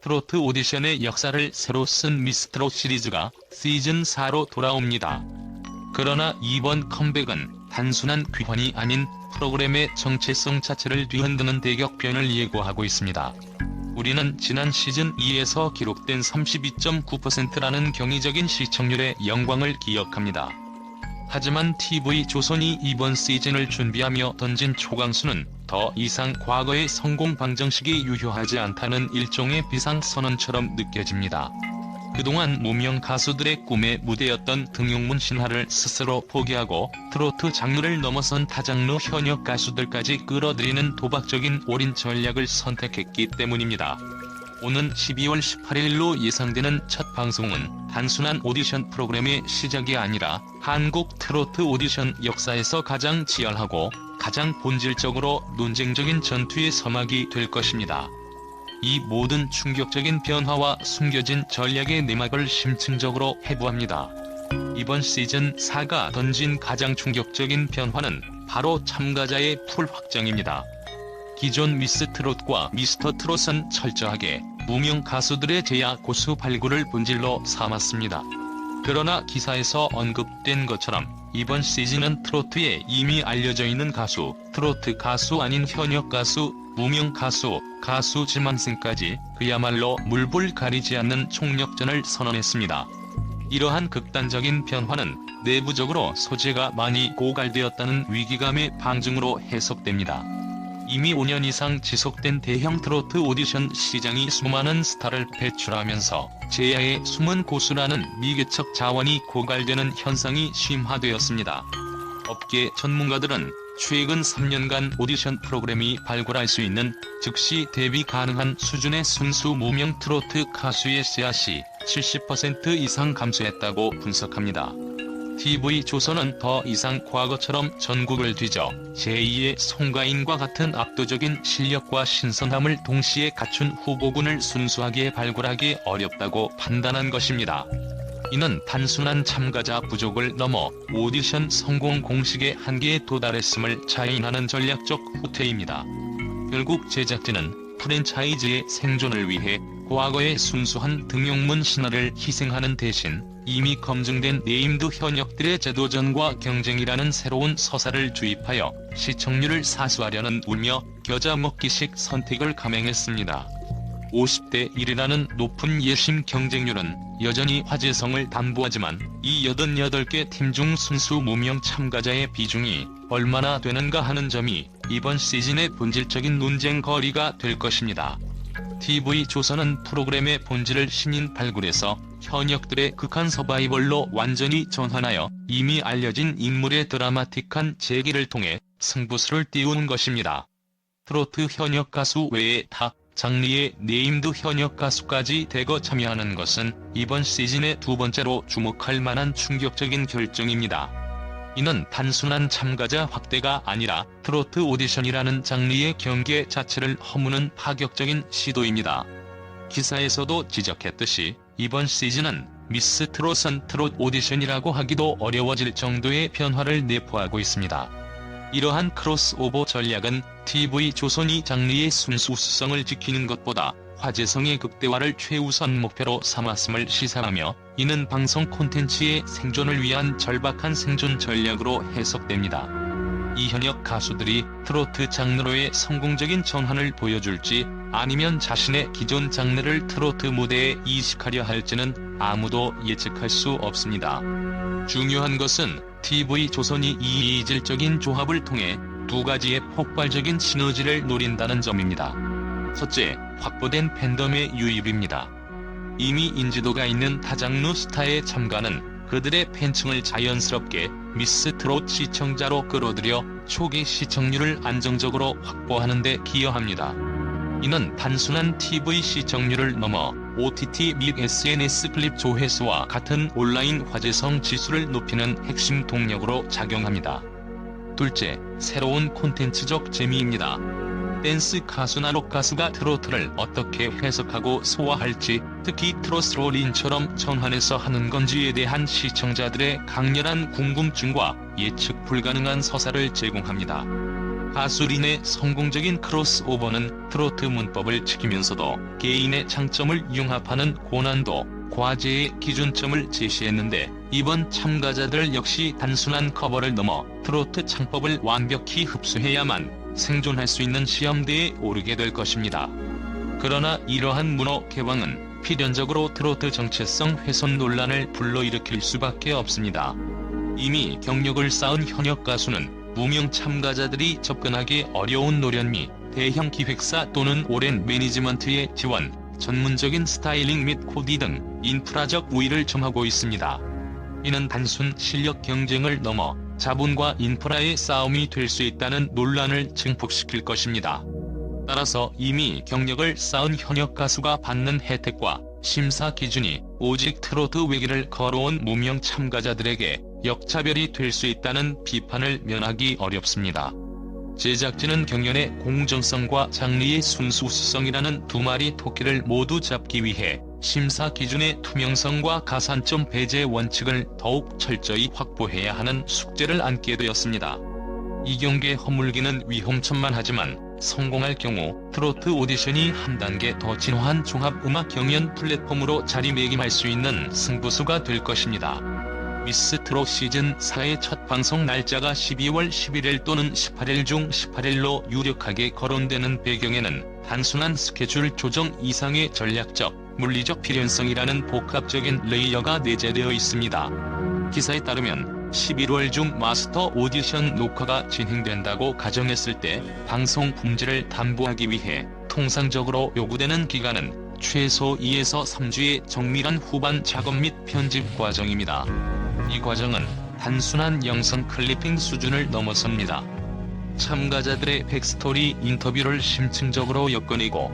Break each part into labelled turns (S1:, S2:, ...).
S1: 트로트 오디션의 역사를 새로 쓴 미스트롯 시리즈가 시즌4로 돌아옵니다. 그러나 이번 컴백은 단순한 귀환이 아닌 프로그램의 정체성 자체를 뒤흔드는 대격변을 예고하고 있습니다. 우리는 지난 시즌2에서 기록된 32.9%라는 경이적인 시청률의 영광을 기억합니다. 하지만 TV조선이 이번 시즌을 준비하며 던진 초강수는 더 이상 과거의 성공 방정식이 유효하지 않다는 일종의 비상선언처럼 느껴집니다. 그동안 무명 가수들의 꿈의 무대였던 등용문 신화를 스스로 포기하고 트로트 장르를 넘어선 타장르 현역 가수들까지 끌어들이는 도박적인 올인 전략을 선택했기 때문입니다. 오는 12월 18일로 예상되는 첫 방송은 단순한 오디션 프로그램의 시작이 아니라 한국 트로트 오디션 역사에서 가장 치열하고 가장 본질적으로 논쟁적인 전투의 서막이 될 것입니다. 이 모든 충격적인 변화와 숨겨진 전략의 내막을 심층적으로 해부합니다. 이번 시즌4가 던진 가장 충격적인 변화는 바로 참가자의 풀 확장입니다. 기존 미스트롯과 미스터트롯은 철저하게 무명 가수들의 제야 고수 발굴을 본질로 삼았습니다. 그러나 기사에서 언급된 것처럼 이번 시즌은 트로트에 이미 알려져 있는 가수, 트로트 가수 아닌 현역 가수, 무명 가수, 가수 지망생까지 그야말로 물불 가리지 않는 총력전을 선언했습니다. 이러한 극단적인 변화는 내부적으로 소재가 많이 고갈되었다는 위기감의 방증으로 해석됩니다. 이미 5년 이상 지속된 대형 트로트 오디션 시장이 수많은 스타를 배출하면서 제야의 숨은 고수라는 미개척 자원이 고갈되는 현상이 심화되었습니다. 업계 전문가들은 최근 3년간 오디션 프로그램이 발굴할 수 있는 즉시 데뷔 가능한 수준의 순수 무명 트로트 가수의 씨앗이 70% 이상 감소했다고 분석합니다. TV조선은 더 이상 과거처럼 전국을 뒤져 제2의 송가인과 같은 압도적인 실력과 신선함을 동시에 갖춘 후보군을 순수하게 발굴하기 어렵다고 판단한 것입니다. 이는 단순한 참가자 부족을 넘어 오디션 성공 공식의 한계에 도달했음을 자인하는 전략적 후퇴입니다. 결국 제작진은 프랜차이즈의 생존을 위해 과거의 순수한 등용문 신화를 희생하는 대신 이미 검증된 네임드 현역들의 재도전과 경쟁이라는 새로운 서사를 주입하여 시청률을 사수하려는 울며 겨자 먹기식 선택을 감행했습니다. 50대 1이라는 높은 예심 경쟁률은 여전히 화제성을 담보하지만 이 88개 팀 중 순수 무명 참가자의 비중이 얼마나 되는가 하는 점이 이번 시즌의 본질적인 논쟁거리가 될 것입니다. TV조선은 프로그램의 본질을 신인 발굴해서 현역들의 극한 서바이벌로 완전히 전환하여 이미 알려진 인물의 드라마틱한 재기를 통해 승부수를 띄우는 것입니다. 트로트 현역 가수 외에 타 장르의 네임드 현역 가수까지 대거 참여하는 것은 이번 시즌의 두 번째로 주목할 만한 충격적인 결정입니다. 이는 단순한 참가자 확대가 아니라 트로트 오디션이라는 장르의 경계 자체를 허무는 파격적인 시도입니다. 기사에서도 지적했듯이 이번 시즌은 미스트롯은 트롯 오디션이라고 하기도 어려워질 정도의 변화를 내포하고 있습니다. 이러한 크로스오버 전략은 TV조선이 장르의 순수성을 지키는 것보다 화제성의 극대화를 최우선 목표로 삼았음을 시사하며 이는 방송 콘텐츠의 생존을 위한 절박한 생존 전략으로 해석됩니다. 이 현역 가수들이 트로트 장르로의 성공적인 전환을 보여줄지 아니면 자신의 기존 장르를 트로트 무대에 이식하려 할지는 아무도 예측할 수 없습니다. 중요한 것은 TV조선이 이 이질적인 조합을 통해 두 가지의 폭발적인 시너지를 노린다는 점입니다. 첫째, 확보된 팬덤의 유입입니다. 이미 인지도가 있는 타장르 스타의 참가는 그들의 팬층을 자연스럽게 미스트롯 시청자로 끌어들여 초기 시청률을 안정적으로 확보하는 데 기여합니다. 이는 단순한 TV 시청률을 넘어 OTT 및 SNS 클립 조회수와 같은 온라인 화제성 지수를 높이는 핵심 동력으로 작용합니다. 둘째, 새로운 콘텐츠적 재미입니다. 댄스 가수나 록 가수가 트로트를 어떻게 해석하고 소화할지, 특히 트로트롤인처럼 전환해서 하는 건지에 대한 시청자들의 강렬한 궁금증과 예측 불가능한 서사를 제공합니다. 가수 린의 성공적인 크로스오버는 트로트 문법을 지키면서도 개인의 장점을 융합하는 고난도, 과제의 기준점을 제시했는데, 이번 참가자들 역시 단순한 커버를 넘어 트로트 창법을 완벽히 흡수해야만 생존할 수 있는 시험대에 오르게 될 것입니다. 그러나 이러한 문호 개방은 필연적으로 트로트 정체성 훼손 논란을 불러일으킬 수밖에 없습니다. 이미 경력을 쌓은 현역 가수는 무명 참가자들이 접근하기 어려운 노련 미 대형 기획사 또는 오랜 매니지먼트의 지원, 전문적인 스타일링 및 코디 등 인프라적 우위를 점하고 있습니다. 이는 단순 실력 경쟁을 넘어 자본과 인프라의 싸움이 될 수 있다는 논란을 증폭시킬 것입니다. 따라서 이미 경력을 쌓은 현역 가수가 받는 혜택과 심사 기준이 오직 트로트 외길을 걸어온 무명 참가자들에게 역차별이 될 수 있다는 비판을 면하기 어렵습니다. 제작진은 경연의 공정성과 장르의 순수성이라는 두 마리 토끼를 모두 잡기 위해 심사 기준의 투명성과 가산점 배제 원칙을 더욱 철저히 확보해야 하는 숙제를 안게 되었습니다. 이경계 허물기는 위험천만하지만 성공할 경우 트로트 오디션이 한 단계 더 진화한 종합음악 경연 플랫폼으로 자리매김할 수 있는 승부수가 될 것입니다. 미스트롯 시즌4의 첫 방송 날짜가 12월 11일 또는 18일 중 18일로 유력하게 거론되는 배경에는 단순한 스케줄 조정 이상의 전략적, 물리적 필연성이라는 복합적인 레이어가 내재되어 있습니다. 기사에 따르면 11월 중 마스터 오디션 녹화가 진행된다고 가정했을 때 방송 품질을 담보하기 위해 통상적으로 요구되는 기간은 최소 2에서 3주의 정밀한 후반 작업 및 편집 과정입니다. 이 과정은 단순한 영상 클리핑 수준을 넘어섭니다. 참가자들의 백스토리 인터뷰를 심층적으로 엮어내고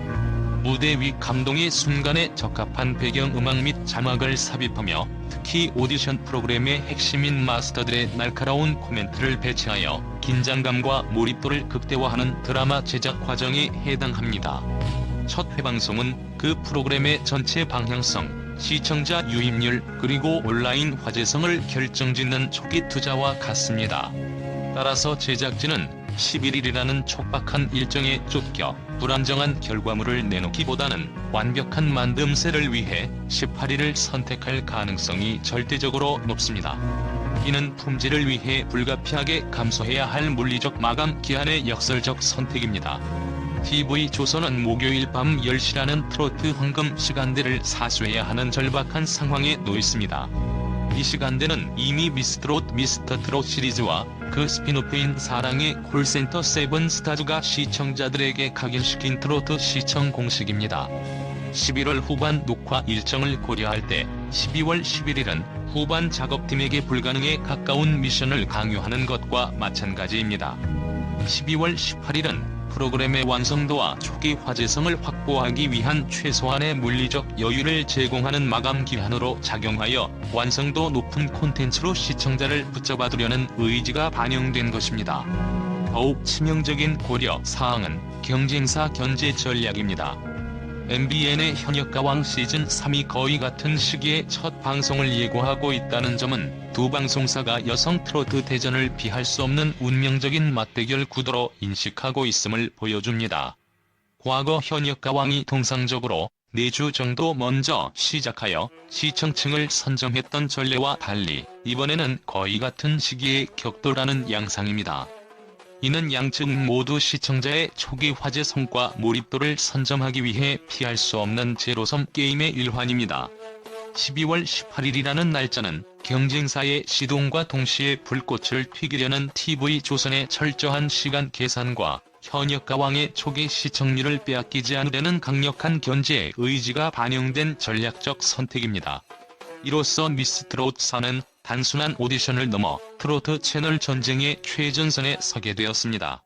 S1: 무대 위 감동의 순간에 적합한 배경음악 및 자막을 삽입하며 특히 오디션 프로그램의 핵심인 마스터들의 날카로운 코멘트를 배치하여 긴장감과 몰입도를 극대화하는 드라마 제작 과정에 해당합니다. 첫 회방송은 그 프로그램의 전체 방향성, 시청자 유입률, 그리고 온라인 화제성을 결정짓는 초기 투자와 같습니다. 따라서 제작진은 11일이라는 촉박한 일정에 쫓겨 불안정한 결과물을 내놓기보다는 완벽한 만듦새를 위해 18일을 선택할 가능성이 절대적으로 높습니다. 이는 품질을 위해 불가피하게 감수해야 할 물리적 마감 기한의 역설적 선택입니다. TV조선은 목요일 밤 10시라는 트로트 황금 시간대를 사수해야 하는 절박한 상황에 놓였습니다. 이 시간대는 이미 미스트롯 미스터트롯 시리즈와 그 스핀오프인 사랑의 콜센터 세븐스타즈가 시청자들에게 각인시킨 트로트 시청 공식입니다. 11월 후반 녹화 일정을 고려할 때 12월 11일은 후반 작업팀에게 불가능에 가까운 미션을 강요하는 것과 마찬가지입니다. 12월 18일은 프로그램의 완성도와 초기 화제성을 확보하기 위한 최소한의 물리적 여유를 제공하는 마감 기한으로 작용하여 완성도 높은 콘텐츠로 시청자를 붙잡아두려는 의지가 반영된 것입니다. 더욱 치명적인 고려 사항은 경쟁사 견제 전략입니다. MBN의 현역가왕 시즌3이 거의 같은 시기에 첫 방송을 예고하고 있다는 점은 두 방송사가 여성 트로트 대전을 피할 수 없는 운명적인 맞대결 구도로 인식하고 있음을 보여줍니다. 과거 현역가왕이 통상적으로 4주 정도 먼저 시작하여 시청층을 선점했던 전례와 달리 이번에는 거의 같은 시기에 격돌하는 양상입니다. 이는 양측 모두 시청자의 초기 화제성과 몰입도를 선점하기 위해 피할 수 없는 제로섬 게임의 일환입니다. 12월 18일이라는 날짜는 경쟁사의 시동과 동시에 불꽃을 튀기려는 TV조선의 철저한 시간 계산과 현역가왕의 초기 시청률을 빼앗기지 않으려는 강력한 견제 의지가 반영된 전략적 선택입니다. 이로써 미스트롯4는 단순한 오디션을 넘어 트로트 채널 전쟁의 최전선에 서게 되었습니다.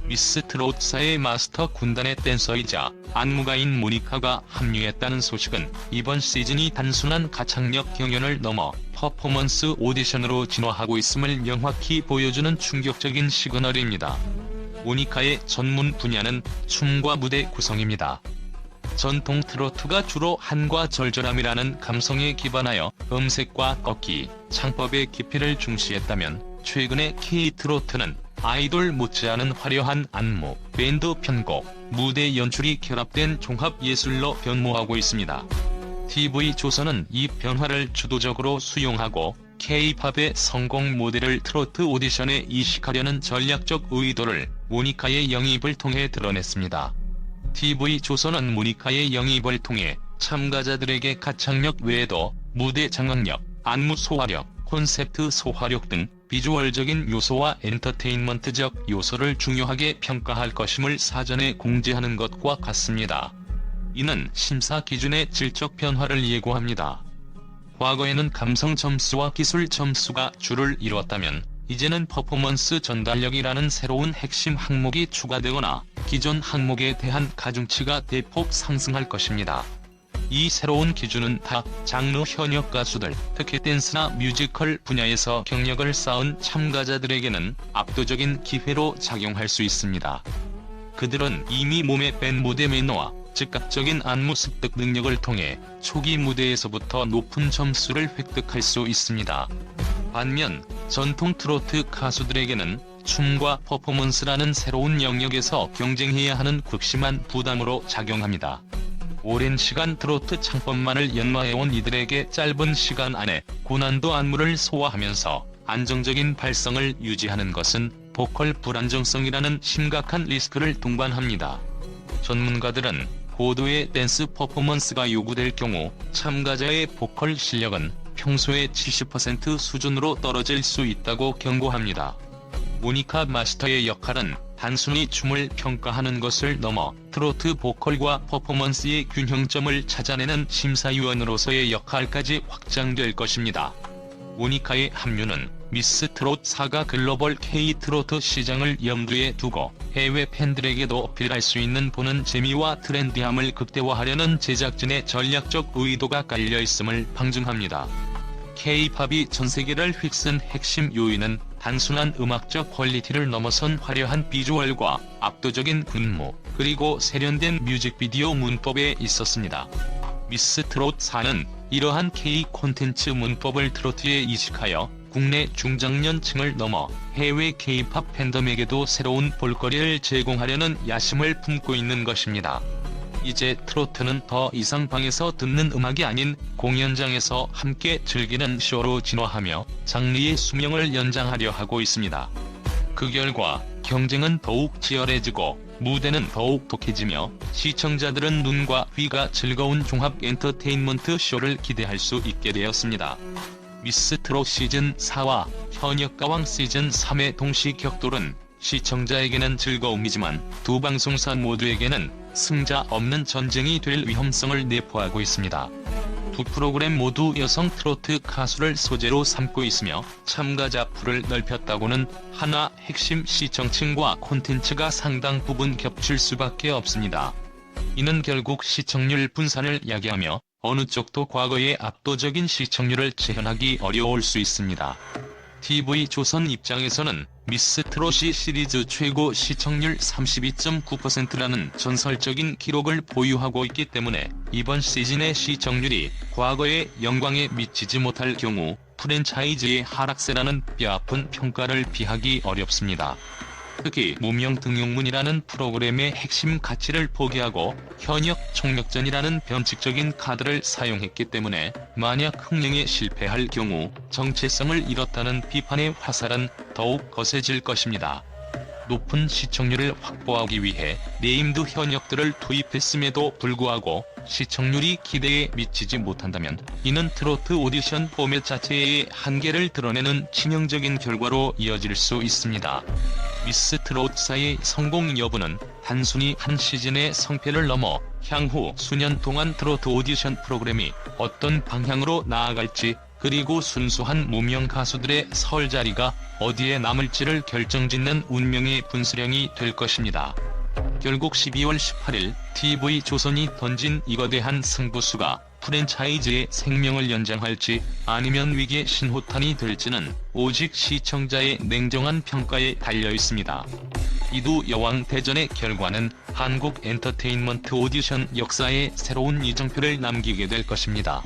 S1: 미스트롯4의 마스터 군단의 댄서이자 안무가인 모니카가 합류했다는 소식은 이번 시즌이 단순한 가창력 경연을 넘어 퍼포먼스 오디션으로 진화하고 있음을 명확히 보여주는 충격적인 시그널입니다. 모니카의 전문 분야는 춤과 무대 구성입니다. 전통 트로트가 주로 한과 절절함이라는 감성에 기반하여 음색과 꺾기, 창법의 깊이를 중시했다면 최근의 K-트로트는 아이돌 못지않은 화려한 안무, 밴드 편곡, 무대 연출이 결합된 종합예술로 변모하고 있습니다. TV조선은 이 변화를 주도적으로 수용하고 K-팝의 성공 모델을 트로트 오디션에 이식하려는 전략적 의도를 모니카의 영입을 통해 드러냈습니다. TV조선은 모니카의 영입을 통해 참가자들에게 가창력 외에도 무대 장악력, 안무 소화력, 콘셉트 소화력 등 비주얼적인 요소와 엔터테인먼트적 요소를 중요하게 평가할 것임을 사전에 공지하는 것과 같습니다. 이는 심사 기준의 질적 변화를 예고합니다. 과거에는 감성 점수와 기술 점수가 주를 이뤘다면 이제는 퍼포먼스 전달력이라는 새로운 핵심 항목이 추가되거나 기존 항목에 대한 가중치가 대폭 상승할 것입니다. 이 새로운 기준은 타 장르 현역 가수들, 특히 댄스나 뮤지컬 분야에서 경력을 쌓은 참가자들에게는 압도적인 기회로 작용할 수 있습니다. 그들은 이미 몸에 밴 무대 매너와 즉각적인 안무 습득 능력을 통해 초기 무대에서부터 높은 점수를 획득할 수 있습니다. 반면 전통 트로트 가수들에게는 춤과 퍼포먼스라는 새로운 영역에서 경쟁해야 하는 극심한 부담으로 작용합니다. 오랜 시간 트로트 창법만을 연마해온 이들에게 짧은 시간 안에 고난도 안무를 소화하면서 안정적인 발성을 유지하는 것은 보컬 불안정성이라는 심각한 리스크를 동반합니다. 전문가들은 고도의 댄스 퍼포먼스가 요구될 경우 참가자의 보컬 실력은 평소의 70% 수준으로 떨어질 수 있다고 경고합니다. 모니카 마스터의 역할은 단순히 춤을 평가하는 것을 넘어 트로트 보컬과 퍼포먼스의 균형점을 찾아내는 심사위원으로서의 역할까지 확장될 것입니다. 모니카의 합류는 미스 트롯 4가 글로벌 K-트로트 시장을 염두에 두고 해외 팬들에게도 어필할 수 있는 보는 재미와 트렌디함을 극대화하려는 제작진의 전략적 의도가 깔려있음을 방증합니다. K-팝이 전세계를 휩쓴 핵심 요인은 단순한 음악적 퀄리티를 넘어선 화려한 비주얼과 압도적인 군무, 그리고 세련된 뮤직비디오 문법에 있었습니다. 미스 트롯 4는 이러한 K 콘텐츠 문법을 트로트에 이식하여 국내 중장년층을 넘어 해외 K-팝 팬덤에게도 새로운 볼거리를 제공하려는 야심을 품고 있는 것입니다. 이제 트로트는 더 이상 방에서 듣는 음악이 아닌 공연장에서 함께 즐기는 쇼로 진화하며 장르의 수명을 연장하려 하고 있습니다. 그 결과 경쟁은 더욱 치열해지고 무대는 더욱 독해지며 시청자들은 눈과 귀가 즐거운 종합 엔터테인먼트 쇼를 기대할 수 있게 되었습니다. 미스 트롯 시즌 4와 현역 가왕 시즌 3의 동시 격돌은 시청자에게는 즐거움이지만 두 방송사 모두에게는 승자 없는 전쟁이 될 위험성을 내포하고 있습니다. 두 프로그램 모두 여성 트로트 가수를 소재로 삼고 있으며 참가자 풀을 넓혔다고는 하나 핵심 시청층과 콘텐츠가 상당 부분 겹칠 수밖에 없습니다. 이는 결국 시청률 분산을 야기하며 어느 쪽도 과거의 압도적인 시청률을 재현하기 어려울 수 있습니다. TV조선 입장에서는 미스 트롯이 시리즈 최고 시청률 32.9%라는 전설적인 기록을 보유하고 있기 때문에 이번 시즌의 시청률이 과거의 영광에 미치지 못할 경우 프랜차이즈의 하락세라는 뼈아픈 평가를 피하기 어렵습니다. 특히 무명 등용문이라는 프로그램의 핵심 가치를 포기하고 현역 총력전이라는 변칙적인 카드를 사용했기 때문에 만약 흥행에 실패할 경우 정체성을 잃었다는 비판의 화살은 더욱 거세질 것입니다. 높은 시청률을 확보하기 위해 네임드 현역들을 투입했음에도 불구하고 시청률이 기대에 미치지 못한다면 이는 트로트 오디션 포맷 자체의 한계를 드러내는 치명적인 결과로 이어질 수 있습니다. 미스 트롯사의 성공 여부는 단순히 한 시즌의 성패를 넘어 향후 수년 동안 트로트 오디션 프로그램이 어떤 방향으로 나아갈지, 그리고 순수한 무명 가수들의 설 자리가 어디에 남을지를 결정짓는 운명의 분수령이 될 것입니다. 결국 12월 18일 TV조선이 던진 이거대한 승부수가 프랜차이즈의 생명을 연장할지 아니면 위기의 신호탄이 될지는 오직 시청자의 냉정한 평가에 달려있습니다. 이두 여왕 대전의 결과는 한국 엔터테인먼트 오디션 역사에 새로운 이정표를 남기게 될 것입니다.